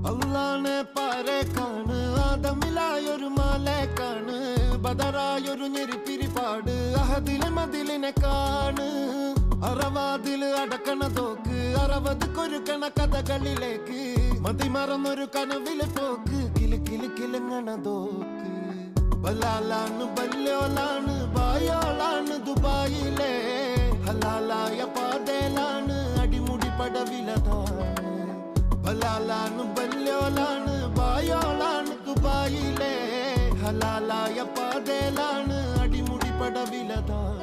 അള്ളാനെ പാരേക്കാണ് ആദമിലായൊരു മാലേക്കാണ് ബദറായൊരു ഞെരിപ്പിരിപാട് അഹദിലെ മതിലിനെ കാണ് അറവാതില് അടക്കണ തോക്ക് 60 കൊരുക്കണ കഥകളിലേക്ക് മതിമറന്നൊരു കനവിലെ പോക്ക് കിലി കിലി കിലുങ്ങണ തോക്ക് ബലാലാണ് ബല്യോലാണ് ബായോളാണ് ദുബായിലെ ഹലാലായ പാതയിലാണ് അടിമുടി പടവിലതാണ് ബലാലാണ് ബല്യോലാണ് ബായോളാണ് ദുബായിലെ ഹലാലായ പാതയിലാണ് അടിമുടി പടവിലതാണ്